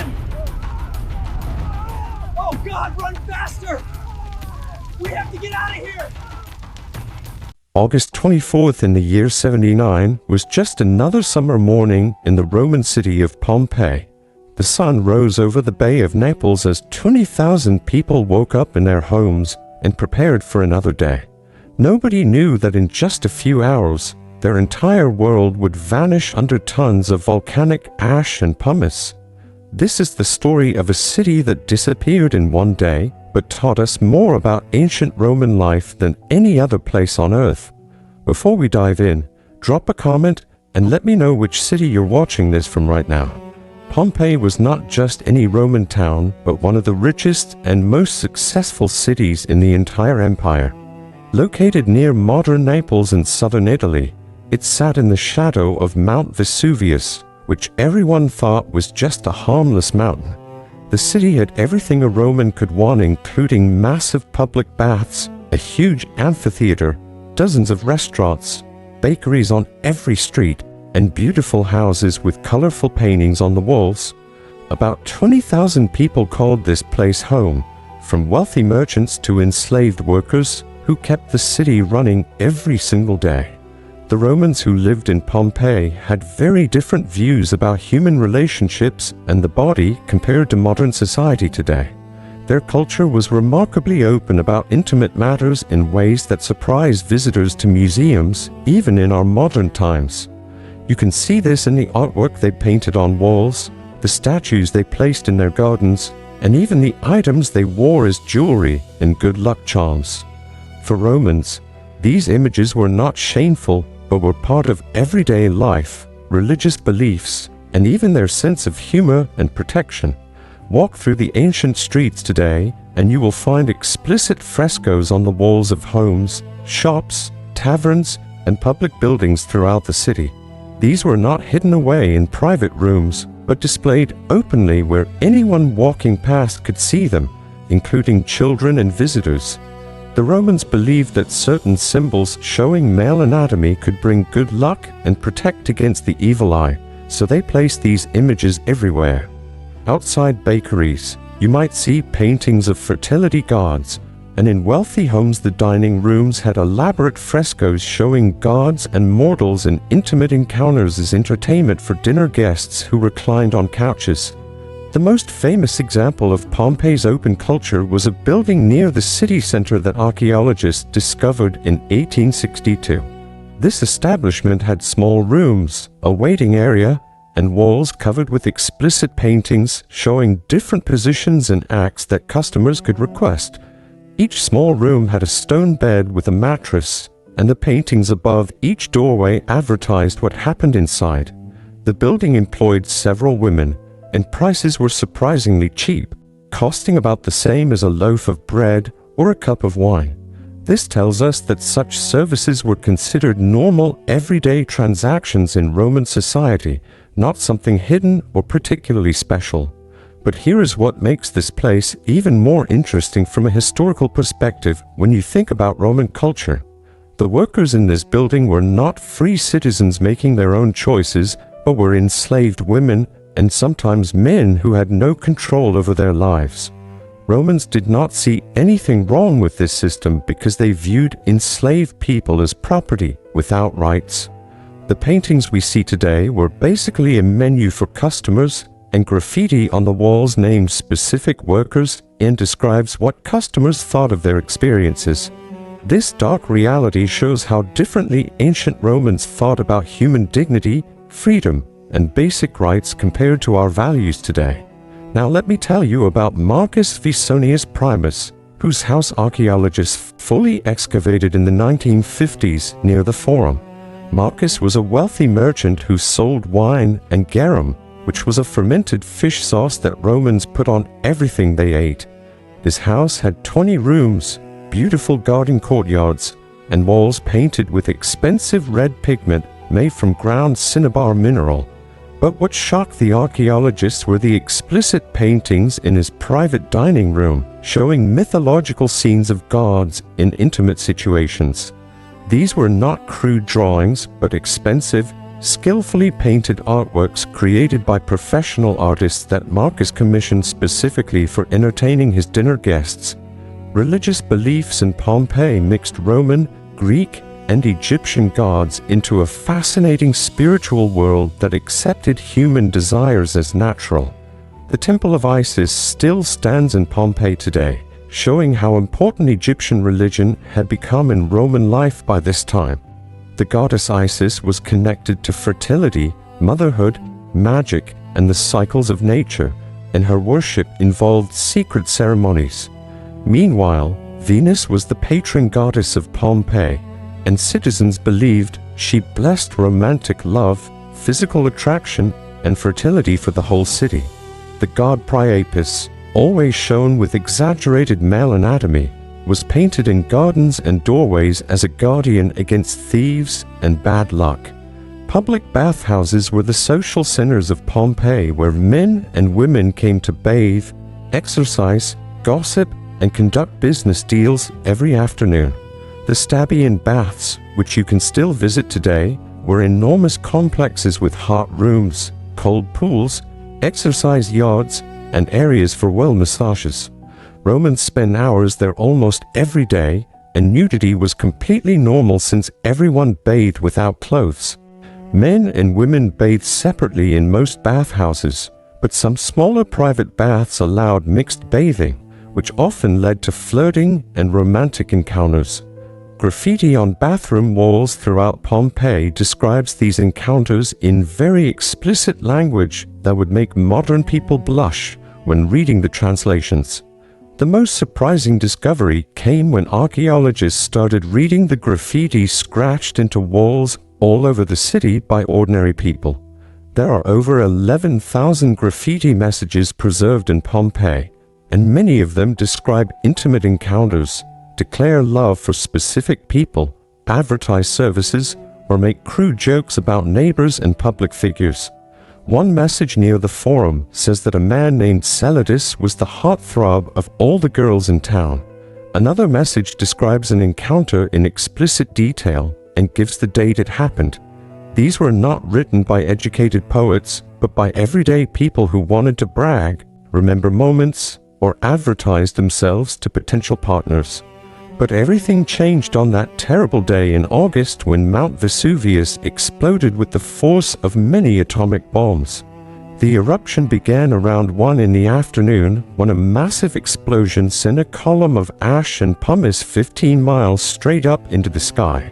run! Oh God, run faster! We have to get out of here! August 24th in the year 79 was just another summer morning in the Roman city of Pompeii. The sun rose over the Bay of Naples as 20,000 people woke up in their homes and prepared for another day. Nobody knew that in just a few hours, their entire world would vanish under tons of volcanic ash and pumice. This is the story of a city that disappeared in one day, but taught us more about ancient Roman life than any other place on Earth. Before we dive in, drop a comment and let me know which city you're watching this from right now. Pompeii was not just any Roman town, but one of the richest and most successful cities in the entire empire. Located near modern Naples in southern Italy, it sat in the shadow of Mount Vesuvius, which everyone thought was just a harmless mountain. The city had everything a Roman could want, including massive public baths, a huge amphitheater, dozens of restaurants, bakeries on every street, and beautiful houses with colorful paintings on the walls. About 20,000 people called this place home, from wealthy merchants to enslaved workers who kept the city running every single day. The Romans who lived in Pompeii had very different views about human relationships and the body compared to modern society today. Their culture was remarkably open about intimate matters in ways that surprise visitors to museums, even in our modern times. You can see this in the artwork they painted on walls, the statues they placed in their gardens, and even the items they wore as jewelry and good luck charms. For Romans, these images were not shameful, but were part of everyday life, religious beliefs, and even their sense of humor and protection. Walk through the ancient streets today, and you will find explicit frescoes on the walls of homes, shops, taverns, and public buildings throughout the city. These were not hidden away in private rooms, but displayed openly where anyone walking past could see them, including children and visitors. The Romans believed that certain symbols showing male anatomy could bring good luck and protect against the evil eye, so they placed these images everywhere. Outside bakeries, you might see paintings of fertility gods, and in wealthy homes the dining rooms had elaborate frescoes showing gods and mortals in intimate encounters as entertainment for dinner guests who reclined on couches. The most famous example of Pompeii's open culture was a building near the city center that archaeologists discovered in 1862. This establishment had small rooms, a waiting area, and walls covered with explicit paintings showing different positions and acts that customers could request. Each small room had a stone bed with a mattress, and the paintings above each doorway advertised what happened inside. The building employed several women, and prices were surprisingly cheap, costing about the same as a loaf of bread or a cup of wine. This tells us that such services were considered normal, everyday transactions in Roman society, not something hidden or particularly special. But here is what makes this place even more interesting from a historical perspective when you think about Roman culture. The workers in this building were not free citizens making their own choices, but were enslaved women and sometimes men who had no control over their lives. Romans did not see anything wrong with this system because they viewed enslaved people as property without rights. The paintings we see today were basically a menu for customers, and graffiti on the walls names specific workers and describes what customers thought of their experiences. This dark reality shows how differently ancient Romans thought about human dignity, freedom, and basic rights compared to our values today. Now let me tell you about Marcus Viconius Primus, whose house archaeologists fully excavated in the 1950s near the Forum. Marcus was a wealthy merchant who sold wine and garum, which was a fermented fish sauce that Romans put on everything they ate. His house had 20 rooms, beautiful garden courtyards, and walls painted with expensive red pigment made from ground cinnabar mineral. But what shocked the archaeologists were the explicit paintings in his private dining room, showing mythological scenes of gods in intimate situations. These were not crude drawings, but expensive, skillfully painted artworks created by professional artists that Marcus commissioned specifically for entertaining his dinner guests. Religious beliefs in Pompeii mixed Roman, Greek, and Egyptian gods into a fascinating spiritual world that accepted human desires as natural. The Temple of Isis still stands in Pompeii today, showing how important Egyptian religion had become in Roman life by this time. The goddess Isis was connected to fertility, motherhood, magic, and the cycles of nature, and her worship involved secret ceremonies. Meanwhile, Venus was the patron goddess of Pompeii, and citizens believed she blessed romantic love, physical attraction, and fertility for the whole city. The god Priapus, always shown with exaggerated male anatomy, was painted in gardens and doorways as a guardian against thieves and bad luck. Public bathhouses were the social centers of Pompeii, where men and women came to bathe, exercise, gossip, and conduct business deals every afternoon. The Stabian baths, which you can still visit today, were enormous complexes with hot rooms, cold pools, exercise yards, and areas for well massages. Romans spent hours there almost every day, and nudity was completely normal since everyone bathed without clothes. Men and women bathed separately in most bathhouses, but some smaller private baths allowed mixed bathing, which often led to flirting and romantic encounters. Graffiti on bathroom walls throughout Pompeii describes these encounters in very explicit language that would make modern people blush when reading the translations. The most surprising discovery came when archaeologists started reading the graffiti scratched into walls all over the city by ordinary people. There are over 11,000 graffiti messages preserved in Pompeii, and many of them describe intimate encounters, declare love for specific people, advertise services, or make crude jokes about neighbors and public figures. One message near the forum says that a man named Celadus was the heartthrob of all the girls in town. Another message describes an encounter in explicit detail and gives the date it happened. These were not written by educated poets, but by everyday people who wanted to brag, remember moments, or advertise themselves to potential partners. But everything changed on that terrible day in August when Mount Vesuvius exploded with the force of many atomic bombs. The eruption began around 1 in the afternoon when a massive explosion sent a column of ash and pumice 15 miles straight up into the sky.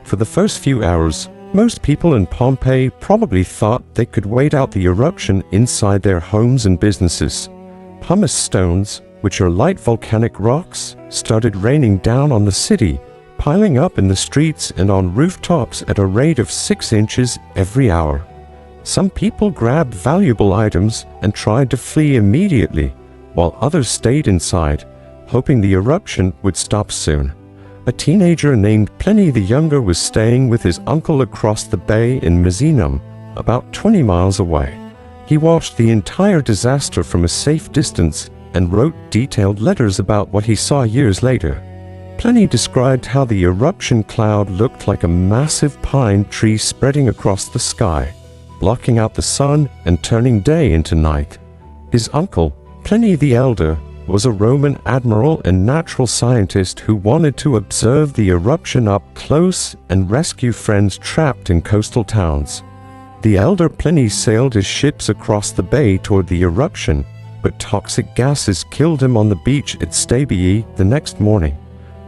For the first few hours, most people in Pompeii probably thought they could wait out the eruption inside their homes and businesses. Pumice stones, which are light volcanic rocks, started raining down on the city, piling up in the streets and on rooftops at a rate of 6 inches every hour. Some people grabbed valuable items and tried to flee immediately, while others stayed inside, hoping the eruption would stop soon. A teenager named Pliny the Younger was staying with his uncle across the bay in Misenum, about 20 miles away. He watched the entire disaster from a safe distance and wrote detailed letters about what he saw years later. Pliny described how the eruption cloud looked like a massive pine tree spreading across the sky, blocking out the sun and turning day into night. His uncle, Pliny the Elder, was a Roman admiral and natural scientist who wanted to observe the eruption up close and rescue friends trapped in coastal towns. The elder Pliny sailed his ships across the bay toward the eruption, but toxic gases killed him on the beach at Stabii the next morning.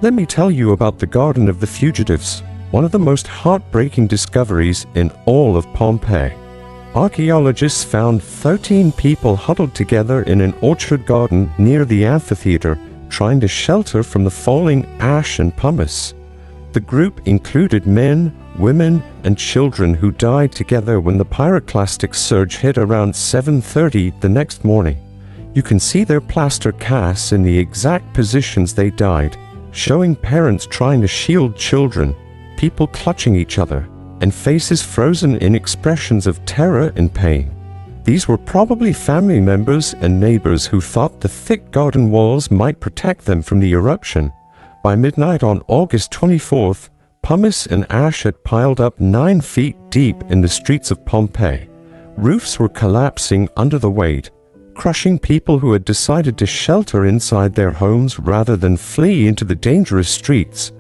Let me tell you about the Garden of the Fugitives, one of the most heartbreaking discoveries in all of Pompeii. Archaeologists found 13 people huddled together in an orchard garden near the amphitheater, trying to shelter from the falling ash and pumice. The group included men, women, and children who died together when the pyroclastic surge hit around 7:30 the next morning. You can see their plaster casts in the exact positions they died, showing parents trying to shield children, people clutching each other, and faces frozen in expressions of terror and pain. These were probably family members and neighbors who thought the thick garden walls might protect them from the eruption. By midnight on August 24th, Pumice and ash had piled up 9 feet deep in the streets of Pompeii. Roofs were collapsing under the weight, crushing people who had decided to shelter inside their homes rather than flee into the dangerous streets.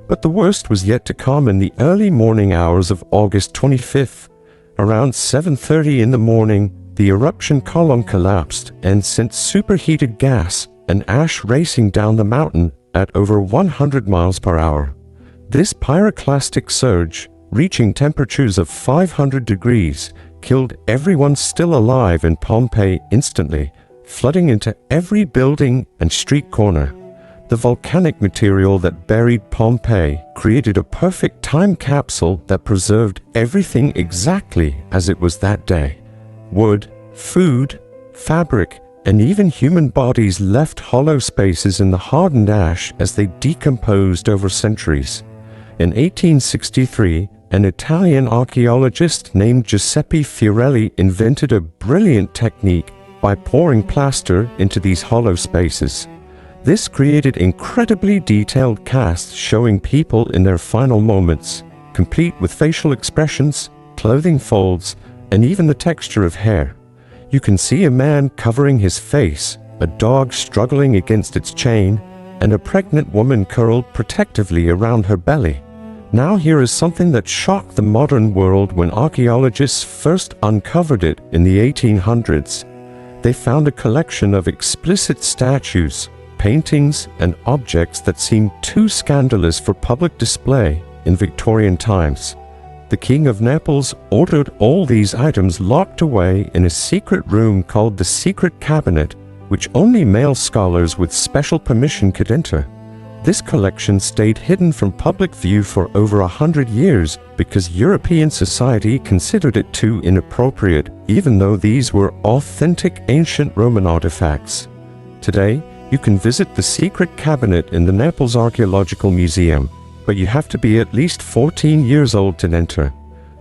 But the worst was yet to come in the early morning hours of August 25th. Around 7:30 in the morning, the eruption column collapsed and sent superheated gas and ash racing down the mountain at over 100 miles per hour. This pyroclastic surge, reaching temperatures of 500 degrees, killed everyone still alive in Pompeii instantly, flooding into every building and street corner. The volcanic material that buried Pompeii created a perfect time capsule that preserved everything exactly as it was that day. Wood, food, fabric, and even human bodies left hollow spaces in the hardened ash as they decomposed over centuries. In 1863, an Italian archaeologist named Giuseppe Fiorelli invented a brilliant technique by pouring plaster into these hollow spaces. This created incredibly detailed casts showing people in their final moments, complete with facial expressions, clothing folds, and even the texture of hair. You can see a man covering his face, a dog struggling against its chain, and a pregnant woman curled protectively around her belly. Now here is something that shocked the modern world when archaeologists first uncovered it in the 1800s. They found a collection of explicit statues, paintings, and objects that seemed too scandalous for public display in Victorian times. The King of Naples ordered all these items locked away in a secret room called the Secret Cabinet, which only male scholars with special permission could enter. This collection stayed hidden from public view for over 100 years because European society considered it too inappropriate, even though these were authentic ancient Roman artifacts. Today, you can visit the Secret Cabinet in the Naples Archaeological Museum, but you have to be at least 14 years old to enter.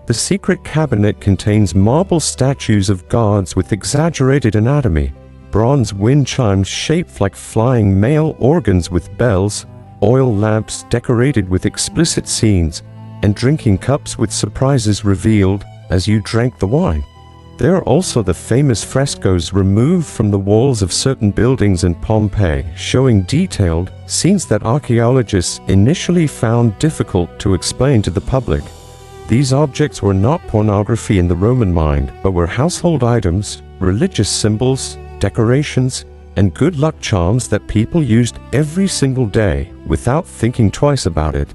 The Secret Cabinet contains marble statues of gods with exaggerated anatomy, bronze wind chimes shaped like flying male organs with bells, oil lamps decorated with explicit scenes, and drinking cups with surprises revealed as you drank the wine. There are also the famous frescoes removed from the walls of certain buildings in Pompeii, showing detailed scenes that archaeologists initially found difficult to explain to the public. These objects were not pornography in the Roman mind, but were household items, religious symbols, decorations, and good luck charms that people used every single day without thinking twice about it.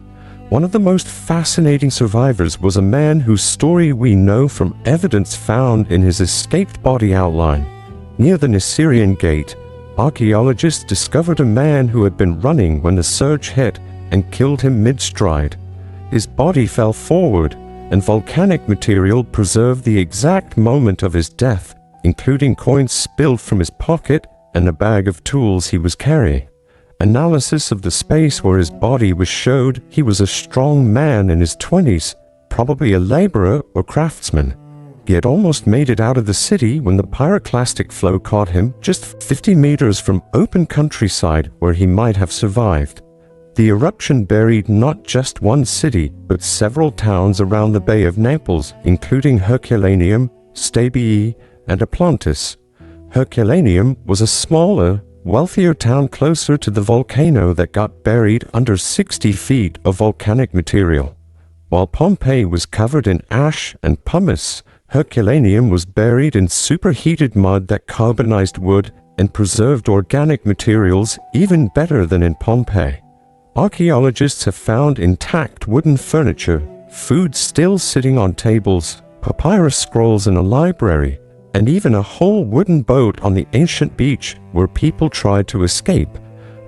One of the most fascinating survivors was a man whose story we know from evidence found in his escaped body outline. Near the Nisirian Gate, archaeologists discovered a man who had been running when the surge hit and killed him mid-stride. His body fell forward, and volcanic material preserved the exact moment of his death, including coins spilled from his pocket and a bag of tools he was carrying. Analysis of the space where his body was showed he was a strong man in his 20s, probably a laborer or craftsman. He had almost made it out of the city when the pyroclastic flow caught him just 50 meters from open countryside where he might have survived. The eruption buried not just one city, but several towns around the Bay of Naples, including Herculaneum, Stabii, and Aplantis. Herculaneum was a smaller, wealthier town closer to the volcano that got buried under 60 feet of volcanic material. While Pompeii was covered in ash and pumice, Herculaneum was buried in superheated mud that carbonized wood and preserved organic materials even better than in Pompeii. Archaeologists have found intact wooden furniture, food still sitting on tables, papyrus scrolls in a library, and even a whole wooden boat on the ancient beach where people tried to escape.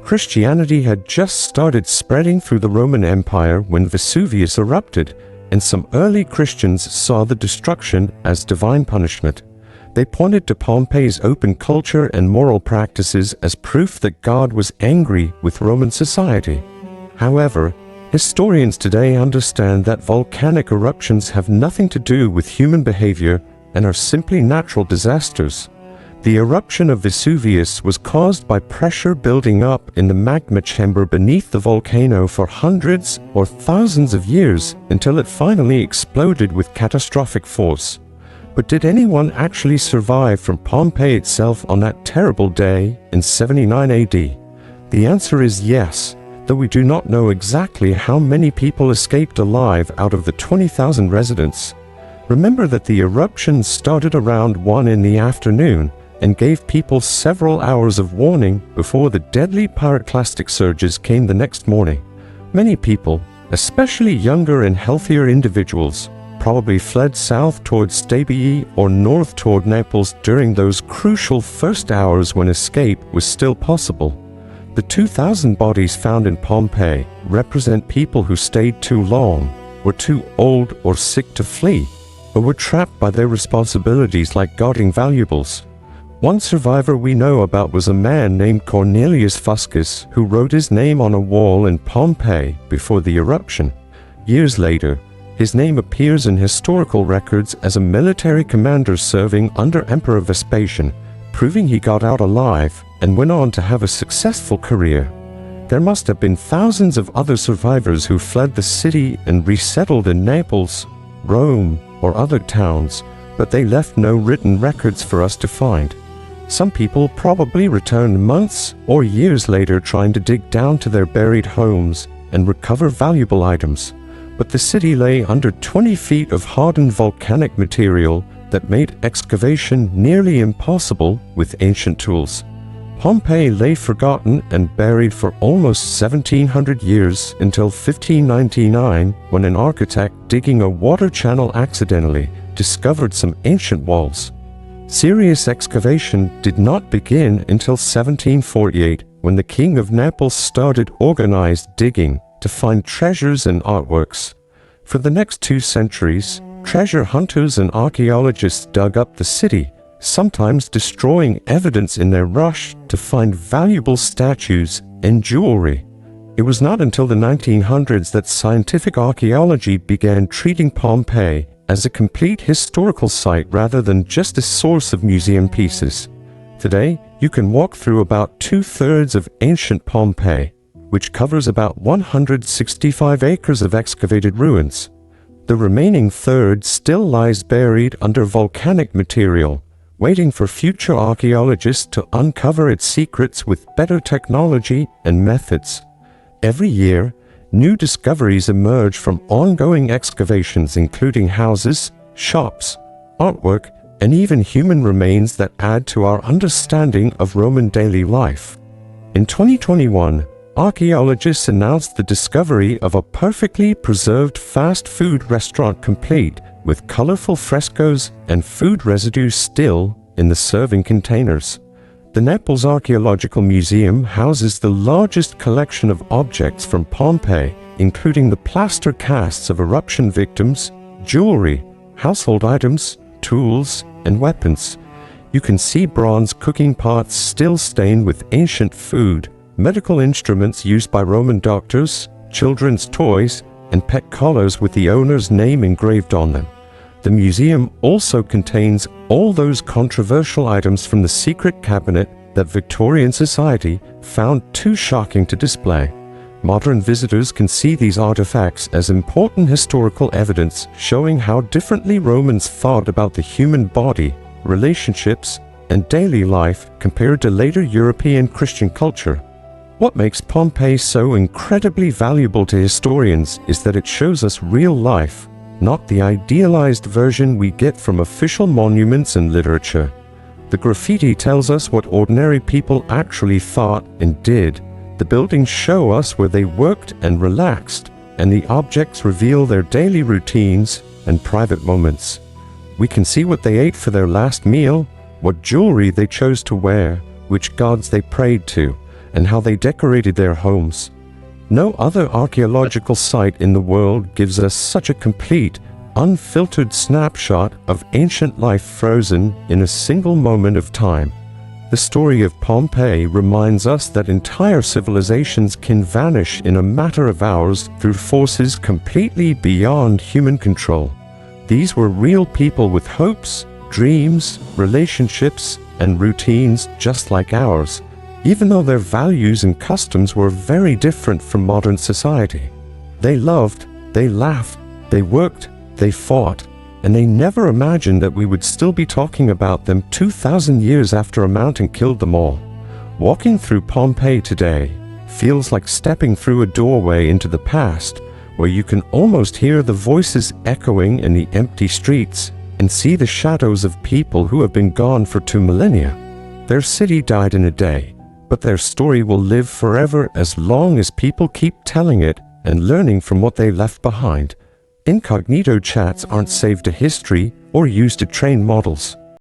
Christianity had just started spreading through the Roman Empire when Vesuvius erupted, and some early Christians saw the destruction as divine punishment. They pointed to Pompeii's open culture and moral practices as proof that God was angry with Roman society. However, historians today understand that volcanic eruptions have nothing to do with human behavior and are simply natural disasters. The eruption of Vesuvius was caused by pressure building up in the magma chamber beneath the volcano for hundreds or thousands of years until it finally exploded with catastrophic force. But did anyone actually survive from Pompeii itself on that terrible day in 79 AD? The answer is yes, though we do not know exactly how many people escaped alive out of the 20,000 residents. Remember that the eruption started around 1 in the afternoon and gave people several hours of warning before the deadly pyroclastic surges came the next morning. Many people, especially younger and healthier individuals, probably fled south towards Pompeii or north toward Naples during those crucial first hours when escape was still possible. The 2,000 bodies found in Pompeii represent people who stayed too long, were too old or sick to flee, or were trapped by their responsibilities like guarding valuables. One survivor we know about was a man named Cornelius Fuscus who wrote his name on a wall in Pompeii before the eruption. Years later, his name appears in historical records as a military commander serving under Emperor Vespasian, proving he got out alive and went on to have a successful career. There must have been thousands of other survivors who fled the city and resettled in Naples, Rome, or other towns, but they left no written records for us to find. Some people probably returned months or years later trying to dig down to their buried homes and recover valuable items, but the city lay under 20 feet of hardened volcanic material that made excavation nearly impossible with ancient tools. Pompeii lay forgotten and buried for almost 1,700 years until 1599, when an architect digging a water channel accidentally discovered some ancient walls. Serious excavation did not begin until 1748, when the King of Naples started organized digging to find treasures and artworks. For the next 2 centuries, treasure hunters and archaeologists dug up the city, sometimes destroying evidence in their rush to find valuable statues and jewelry. It was not until the 1900s that scientific archaeology began treating Pompeii as a complete historical site rather than just a source of museum pieces. Today, you can walk through about 2/3 of ancient Pompeii, which covers about 165 acres of excavated ruins. The remaining third still lies buried under volcanic material, waiting for future archaeologists to uncover its secrets with better technology and methods. Every year, new discoveries emerge from ongoing excavations, including houses, shops, artwork, and even human remains that add to our understanding of Roman daily life. In 2021, archaeologists announced the discovery of a perfectly preserved fast food restaurant complete with colorful frescoes and food residue still in the serving containers. The Naples Archaeological Museum houses the largest collection of objects from Pompeii, including the plaster casts of eruption victims, jewelry, household items, tools, and weapons. You can see bronze cooking pots still stained with ancient food, medical instruments used by Roman doctors, children's toys, and pet collars with the owner's name engraved on them. The museum also contains all those controversial items from the secret cabinet that Victorian society found too shocking to display. Modern visitors can see these artifacts as important historical evidence showing how differently Romans thought about the human body, relationships, and daily life compared to later European Christian culture. What makes Pompeii so incredibly valuable to historians is that it shows us real life, not the idealized version we get from official monuments and literature. The graffiti tells us what ordinary people actually thought and did. The buildings show us where they worked and relaxed, and the objects reveal their daily routines and private moments. We can see what they ate for their last meal, what jewelry they chose to wear, which gods they prayed to, and how they decorated their homes. No other archaeological site in the world gives us such a complete, unfiltered snapshot of ancient life frozen in a single moment of time. The story of Pompeii reminds us that entire civilizations can vanish in a matter of hours through forces completely beyond human control. These were real people with hopes, dreams, relationships, and routines just like ours, even though their values and customs were very different from modern society. They loved, they laughed, they worked, they fought, and they never imagined that we would still be talking about them 2,000 years after a mountain killed them all. Walking through Pompeii today feels like stepping through a doorway into the past, where you can almost hear the voices echoing in the empty streets and see the shadows of people who have been gone for 2 millennia. Their city died in a day, but their story will live forever as long as people keep telling it and learning from what they left behind. Incognito chats aren't saved to history or used to train models.